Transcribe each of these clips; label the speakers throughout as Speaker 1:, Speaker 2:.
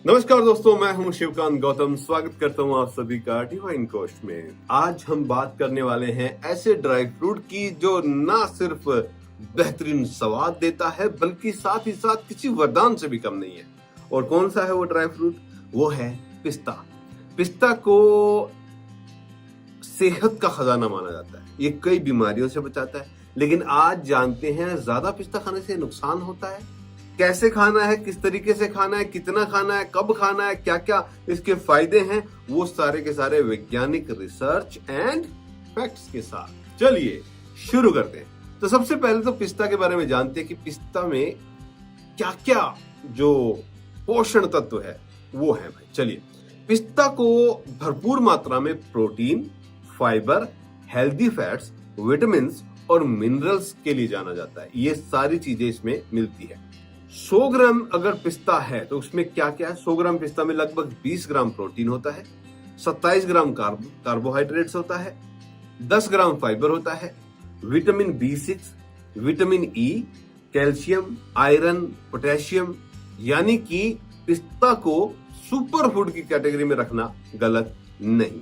Speaker 1: नमस्कार दोस्तों, मैं हूं शिवकांत गौतम। स्वागत करता हूं आप सभी का डिवाइन कोस्ट में। आज हम बात करने वाले हैं ऐसे ड्राई फ्रूट की जो ना सिर्फ बेहतरीन स्वाद देता है बल्कि साथ ही साथ किसी वरदान से भी कम नहीं है। और कौन सा है वो ड्राई फ्रूट? वो है पिस्ता। पिस्ता को सेहत का खजाना माना जाता है। ये कई बीमारियों से बचाता है। लेकिन आज जानते हैं ज्यादा पिस्ता खाने से नुकसान होता है। कैसे खाना है, किस तरीके से खाना है, कितना खाना है, कब खाना है, क्या क्या इसके फायदे हैं, वो सारे के सारे वैज्ञानिक रिसर्च एंड फैक्ट्स के साथ चलिए शुरू करते हैं। तो सबसे पहले तो पिस्ता के बारे में जानते हैं कि पिस्ता में क्या क्या जो पोषण तत्व है वो है। भाई चलिए, पिस्ता को भरपूर मात्रा में protein, fibre, healthy fats, vitamin और मिनरल्स के लिए जाना जाता है। ये सारी चीजें इसमें मिलती है। 100 ग्राम अगर पिस्ता है तो उसमें क्या क्या है? 100 ग्राम पिस्ता में लगभग 20 ग्राम प्रोटीन होता है, 27 ग्राम कार्बोहाइड्रेट्स होता है, 10 ग्राम फाइबर होता है, vitamin B6, vitamin E, calcium, iron, potassium. यानी कि पिस्ता को सुपर फूड की कैटेगरी में रखना गलत नहीं।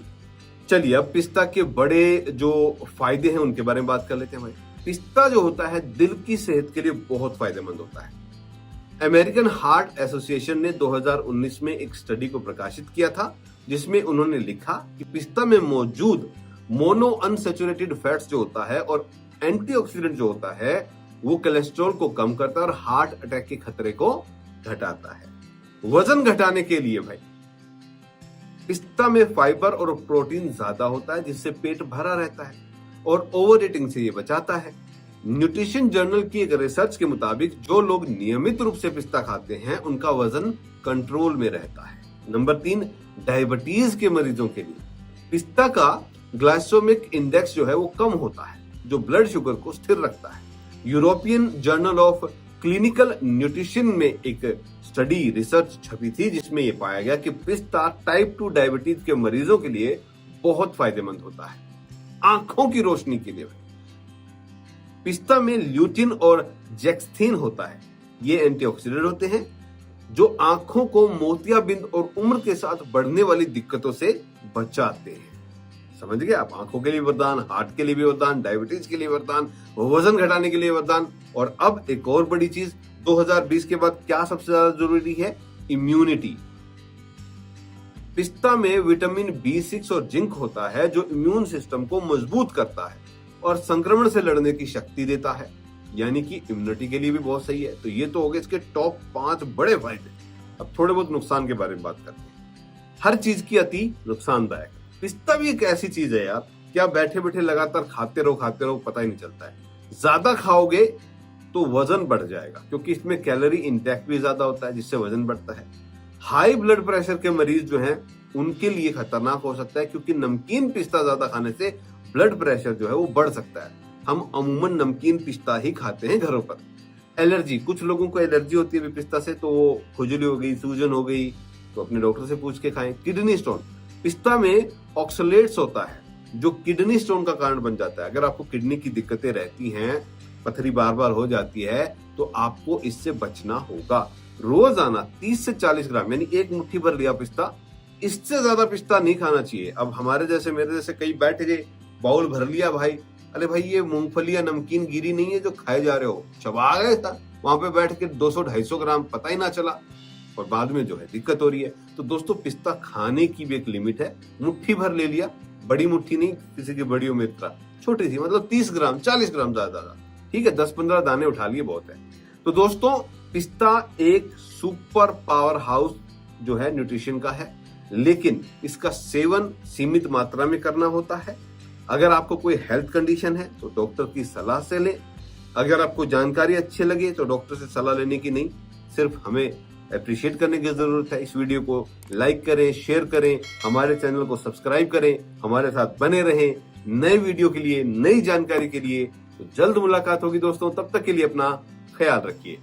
Speaker 1: चलिए अब पिस्ता के बड़े जो फायदे हैं उनके बारे में बात कर लेते हैं। भाई पिस्ता जो होता है दिल की सेहत के लिए बहुत फायदेमंद होता है। अमेरिकन हार्ट एसोसिएशन ने 2019 में एक स्टडी को प्रकाशित किया था जिसमें उन्होंने लिखा कि पिस्ता में मौजूद मोनो अनसैचुरेटेड फैट्स जो होता है और एंटीऑक्सीडेंट जो होता है वो कोलेस्ट्रॉल को कम करता है और हार्ट अटैक के खतरे को घटाता है। वजन घटाने के लिए भाई पिस्ता में फाइबर और प्रोटीन ज्यादा होता है जिससे पेट भरा रहता है और ओवर ईटिंग से ये बचाता है। न्यूट्रिशन जर्नल की एक रिसर्च के मुताबिक जो लोग नियमित रूप से पिस्ता खाते हैं उनका वजन कंट्रोल में रहता है। नंबर 3, डायबिटीज के मरीजों के लिए पिस्ता का ग्लाइसेमिक इंडेक्स जो है वो कम होता है जो ब्लड शुगर को स्थिर रखता है। European journal of clinical nutrition में एक स्टडी रिसर्च छपी थी जिसमें यह पाया गया कि पिस्ता टाइप 2 डायबिटीज के मरीजों के लिए बहुत फायदेमंद होता है। आंखों की रोशनी के लिए पिस्ता में ल्यूटिन और जेक्सथिन होता है। ये एंटीऑक्सीडेंट होते हैं जो आंखों को मोतियाबिंद और उम्र के साथ बढ़ने वाली दिक्कतों से बचाते हैं। समझ गए आप? आंखों के लिए वरदान, हार्ट के लिए भी वरदान, डायबिटीज के लिए वरदान, वजन घटाने के लिए वरदान। और अब एक और बड़ी चीज 2020 के बाद क्या सबसे ज्यादा जरूरी है? इम्यूनिटी। पिस्ता में विटामिन B6 और जिंक होता है जो इम्यून सिस्टम को मजबूत करता है और संक्रमण से लड़ने की शक्ति देता है। यानी कि इम्यूनिटी के लिए भी बहुत सही है। तो ये तो हो गए इसके टॉप 5 बड़े फायदे। अब थोड़े बहुत नुकसान के बारे में बात करते हैं। हर चीज की अति नुकसानदायक। पिस्ता भी एक ऐसी चीज है यार कि आप बैठे बैठे लगातार खाते रहो पता ही नहीं चलता है। ज्यादा खाओगे तो वजन बढ़ जाएगा क्योंकि इसमें कैलोरी इंटेक भी ज्यादा होता है जिससे वजन बढ़ता है। हाई ब्लड प्रेशर के मरीज जो हैं उनके लिए खतरनाक हो सकता है क्योंकि नमकीन पिस्ता ज्यादा खाने से ब्लड प्रेशर जो है वो बढ़ सकता है। हम अमूमन नमकीन पिस्ता ही खाते हैं घरों पर। एलर्जी, कुछ लोगों को एलर्जी होती है पिस्ता से, तो वो खुजली हो गई, सूजन हो गई, तो अपने डॉक्टर से पूछ के खाएं। किडनी स्टोन, पिस्ता में ऑक्सलेट्स होता है जो किडनी स्टोन का कारण बन जाता है। अगर आपको किडनी की दिक्कतें रहती हैं, पथरी बार बार हो जाती है, तो आपको इससे बचना होगा। रोजाना 30 से 40 ग्राम यानी एक मुट्ठी भर लिया पिस्ता, इससे ज्यादा पिस्ता नहीं खाना चाहिए। अब हमारे जैसे, मेरे जैसे कई बैठ गए, बाउल भर लिया भाई, अरे भाई ये मूंगफली या नमकीन गिरी नहीं है जो खाए जा रहे हो, चबा गए था वहां पे बैठ के 200-250 ग्राम, पता ही ना चला और बाद में जो है दिक्कत हो रही है। तो दोस्तों पिस्ता खाने की भी एक लिमिट है। मुट्ठी भर ले लिया, बड़ी मुट्ठी नहीं, किसी की बड़ी उम्र का छोटी थी, मतलब 30 ग्राम 40 ग्राम ज्यादा, ठीक है, 10-15 दाने उठा लिए बहुत है। तो दोस्तों पिस्ता एक सुपर पावर हाउस जो है न्यूट्रिशन का है, लेकिन इसका सेवन सीमित मात्रा में करना होता है। अगर आपको कोई हेल्थ कंडीशन है तो डॉक्टर की सलाह से लें। अगर आपको जानकारी अच्छी लगे तो डॉक्टर से सलाह लेने की नहीं, सिर्फ हमें अप्रिशिएट करने की जरूरत है। इस वीडियो को लाइक करें, शेयर करें, हमारे चैनल को सब्सक्राइब करें, हमारे साथ बने रहें नए वीडियो के लिए, नई जानकारी के लिए। तो जल्द मुलाकात होगी दोस्तों, तब तक के लिए अपना ख्याल रखिए।